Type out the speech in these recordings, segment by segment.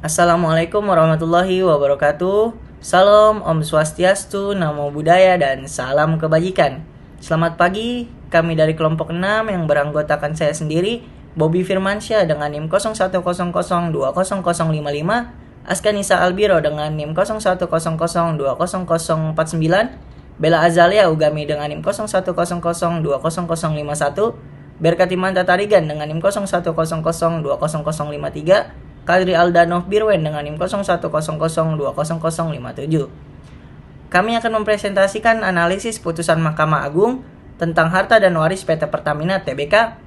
Assalamualaikum warahmatullahi wabarakatuh. Salam, Om Swastiastu, Namo Buddhaya, dan salam kebajikan. Selamat pagi, kami dari kelompok 6 yang beranggotakan saya sendiri, Bobby Firmansyah dengan NIM 0100200055, Askanisa Albiro dengan NIM 0100200049, Bella Azalia Ugami dengan NIM 0100200051, Berkatimanta Tarigan dengan NIM 0100200053, Kadri Aldanov Birwen dengan NIM 0100200057. Kami akan mempresentasikan analisis putusan Mahkamah Agung tentang harta dan waris PT Pertamina Tbk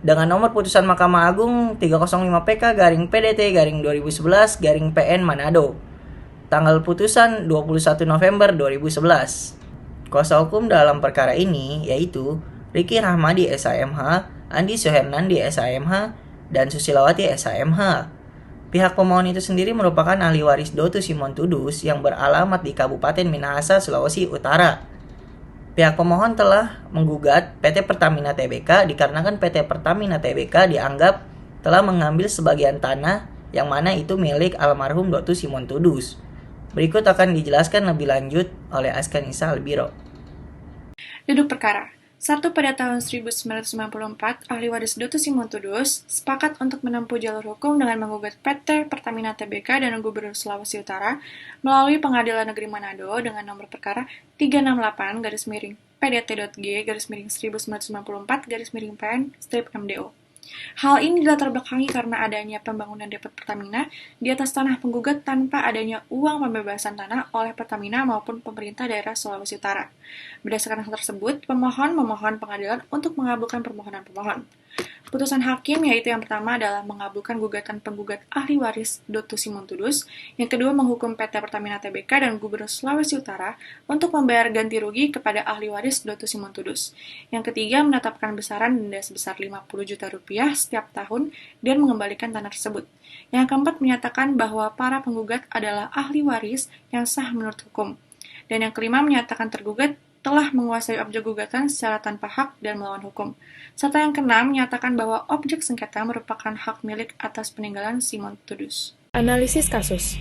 dengan nomor putusan Mahkamah Agung 305/PDT/2011/PN Manado. Tanggal putusan 21 November 2011. Kuasa hukum dalam perkara ini yaitu Riki Rahmadi SAMH, Andi Suhernandi SAMH, dan Susilawati SAMH. Pihak pemohon itu sendiri merupakan ahli waris Dotu Simontudus yang beralamat di Kabupaten Minahasa, Sulawesi Utara. Pihak pemohon telah menggugat PT Pertamina Tbk dikarenakan PT Pertamina Tbk dianggap telah mengambil sebagian tanah yang mana itu milik almarhum Dotu Simontudus. Berikut akan dijelaskan lebih lanjut oleh Askanisa Albiro. Duduk perkara. 1. Pada tahun 1994, ahli waris Dotu Simontudus sepakat untuk menempuh jalur hukum dengan menggugat PT Pertamina Tbk dan Gubernur Sulawesi Utara melalui Pengadilan Negeri Manado dengan nomor perkara 368-PDT.G/1994-PN-MDO. Hal ini dilatar belakangi karena adanya pembangunan depot Pertamina di atas tanah penggugat tanpa adanya uang pembebasan tanah oleh Pertamina maupun pemerintah daerah Sulawesi Utara. Berdasarkan hal tersebut, pemohon memohon pengadilan untuk mengabulkan permohonan pemohon. Putusan hakim yaitu yang pertama adalah mengabulkan gugatan penggugat ahli waris Dotu Simontudus, yang kedua menghukum PT Pertamina Tbk dan Gubernur Sulawesi Utara untuk membayar ganti rugi kepada ahli waris Dotu Simontudus. Yang ketiga menetapkan besaran denda sebesar 50 juta rupiah setiap tahun dan mengembalikan tanah tersebut. Yang keempat menyatakan bahwa para penggugat adalah ahli waris yang sah menurut hukum. Dan yang kelima menyatakan tergugat telah menguasai objek gugatan secara tanpa hak dan melawan hukum. Serta yang keenam menyatakan bahwa objek sengketa merupakan hak milik atas peninggalan Simontudus. Analisis kasus.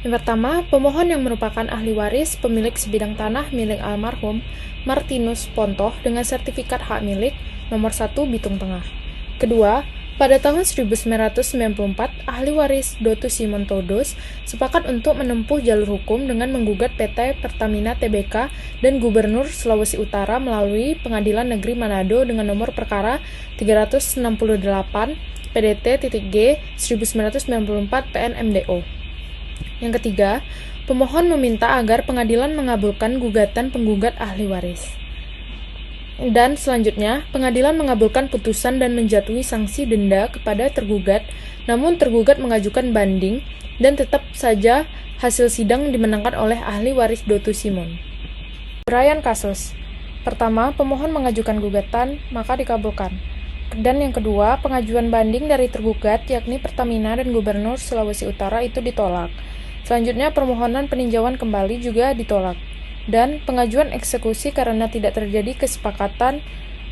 Yang pertama, pemohon yang merupakan ahli waris pemilik sebidang tanah milik almarhum Martinus Pontoh dengan sertifikat hak milik nomor 1 Bitung Tengah. Kedua, pada tahun 1994, ahli waris Dotu Simontudus sepakat untuk menempuh jalur hukum dengan menggugat PT Pertamina Tbk dan Gubernur Sulawesi Utara melalui Pengadilan Negeri Manado dengan nomor perkara 368 PDT.G/1994 PN-MDO. Yang ketiga, pemohon meminta agar pengadilan mengabulkan gugatan penggugat ahli waris. Dan selanjutnya, pengadilan mengabulkan putusan dan menjatuhi sanksi denda kepada tergugat, namun tergugat mengajukan banding dan tetap saja hasil sidang dimenangkan oleh ahli waris Dotu Simon. Uraian kasus. Pertama, pemohon mengajukan gugatan, maka dikabulkan. Dan yang kedua, pengajuan banding dari tergugat, yakni Pertamina dan Gubernur Sulawesi Utara itu ditolak. Selanjutnya, permohonan peninjauan kembali juga ditolak. Dan pengajuan eksekusi karena tidak terjadi kesepakatan,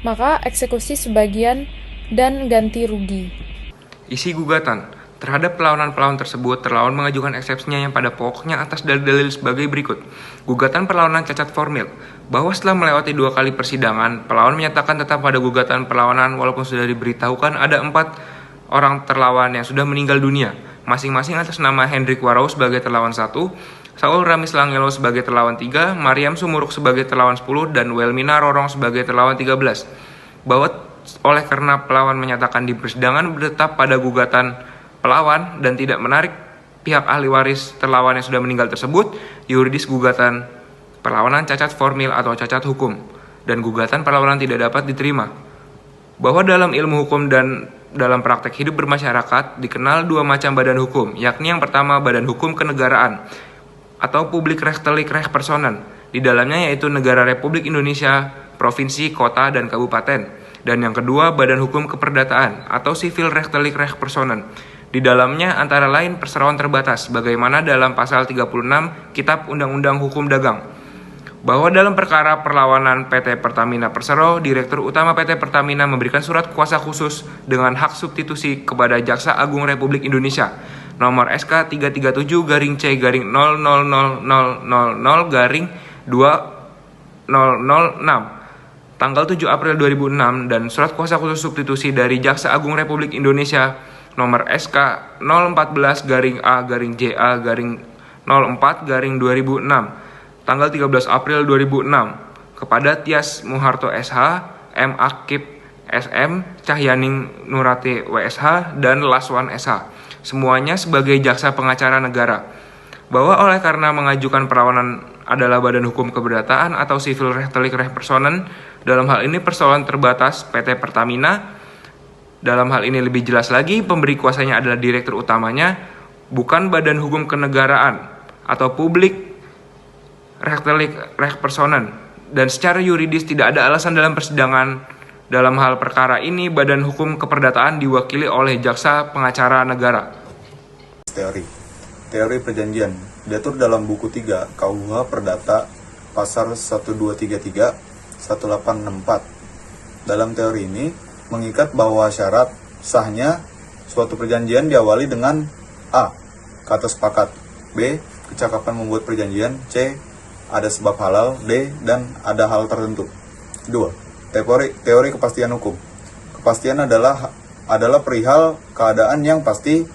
maka eksekusi sebagian dan ganti rugi. Isi gugatan. Terhadap perlawanan-perlawanan tersebut, terlawan mengajukan eksepsinya yang pada pokoknya atas dalil-dalil sebagai berikut. Gugatan perlawanan cacat formil, bahwa setelah melewati 2 kali persidangan, pelawan menyatakan tetap pada gugatan perlawanan walaupun sudah diberitahukan ada 4 orang terlawan yang sudah meninggal dunia, masing-masing atas nama Hendrik Warau sebagai terlawan 1, Saul Ramis Langelo sebagai terlawan 3, Mariam Sumuruk sebagai terlawan 10, dan Welmina Rorong sebagai terlawan 13. Bahwa oleh karena pelawan menyatakan di persidangan tetap pada gugatan pelawan dan tidak menarik pihak ahli waris terlawan yang sudah meninggal tersebut, yuridis gugatan perlawanan cacat formil atau cacat hukum, dan gugatan perlawanan tidak dapat diterima. Bahwa dalam ilmu hukum dan dalam praktek hidup bermasyarakat dikenal 2 macam badan hukum, yakni yang pertama badan hukum kenegaraan atau publik rechtelik personen, di dalamnya yaitu Negara Republik Indonesia, provinsi, kota, dan kabupaten. Dan yang kedua badan hukum keperdataan atau civil rechtelik personen, di dalamnya antara lain perseroan terbatas, bagaimana dalam pasal 36 Kitab Undang-Undang Hukum Dagang. Bahwa dalam perkara perlawanan PT Pertamina Persero, Direktur Utama PT Pertamina memberikan surat kuasa khusus dengan hak substitusi kepada Jaksa Agung Republik Indonesia nomor SK 337-C/000000/2006 tanggal 7 April 2006 dan Surat Kuasa Khusus Substitusi dari Jaksa Agung Republik Indonesia nomor SK 014-A-JA-04-2006 tanggal 13 April 2006 kepada Tias Muharto SH, M. Akip SM, Cahyaning Nurate WSH, dan Laswan SH, semuanya sebagai jaksa pengacara negara, bahwa oleh karena mengajukan perlawanan adalah badan hukum keberdataan atau civil rechtelijk rechtspersonen, dalam hal ini persoalan terbatas PT Pertamina. Dalam hal ini lebih jelas lagi, pemberi kuasanya adalah direktur utamanya, bukan badan hukum kenegaraan atau publik rechtelijk rechtspersonen, dan secara yuridis tidak ada alasan dalam persidangan dalam hal perkara ini badan hukum keperdataan diwakili oleh jaksa pengacara negara. Teori perjanjian diatur dalam buku 3 KUH Perdata pasal 1233 1864. Dalam teori ini mengikat bahwa syarat sahnya suatu perjanjian diawali dengan A. Kata sepakat, B. Kecakapan membuat perjanjian, C. Ada sebab halal, D. Dan ada hal tertentu. 2. Teori kepastian hukum. Kepastian adalah perihal keadaan yang pasti,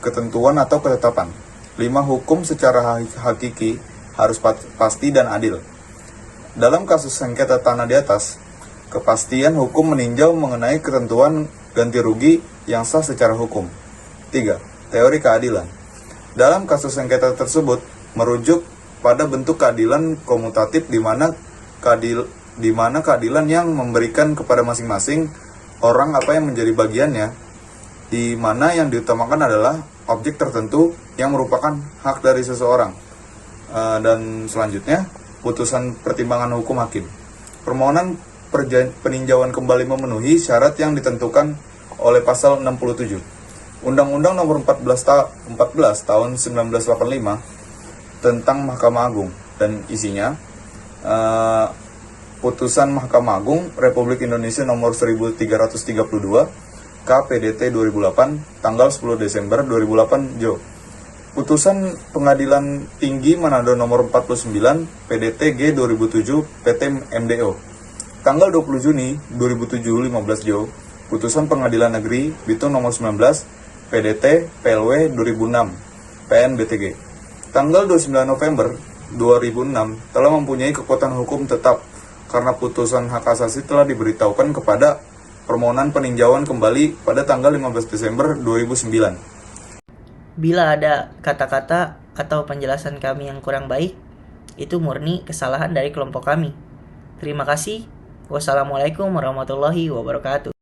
ketentuan atau ketetapan. 5. Hukum secara hakiki harus pasti dan adil. Dalam kasus sengketa tanah di atas, kepastian hukum meninjau mengenai ketentuan ganti rugi yang sah secara hukum. 3. Teori keadilan. Dalam kasus sengketa tersebut merujuk pada bentuk keadilan komutatif di mana keadilan yang memberikan kepada masing-masing orang apa yang menjadi bagiannya, di mana yang diutamakan adalah objek tertentu yang merupakan hak dari seseorang. Dan selanjutnya, putusan pertimbangan hukum hakim. Permohonan peninjauan kembali memenuhi syarat yang ditentukan oleh pasal 67 Undang-Undang Nomor 14 Tahun 1985 tentang Mahkamah Agung, dan isinya putusan Mahkamah Agung Republik Indonesia nomor 1332 KPDT 2008 tanggal 10 Desember 2008 Jo. Putusan Pengadilan Tinggi Manado nomor 49 PDT G 2007 PT MDO tanggal 20 Juni 2007 15 Jo. Putusan Pengadilan Negeri Bitung nomor 19 PDT PLW 2006 PN-BTG tanggal 29 November 2006 telah mempunyai kekuatan hukum tetap karena putusan hak asasi telah diberitahukan kepada permohonan peninjauan kembali pada tanggal 15 Desember 2009. Bila ada kata-kata atau penjelasan kami yang kurang baik, itu murni kesalahan dari kelompok kami. Terima kasih. Wassalamualaikum warahmatullahi wabarakatuh.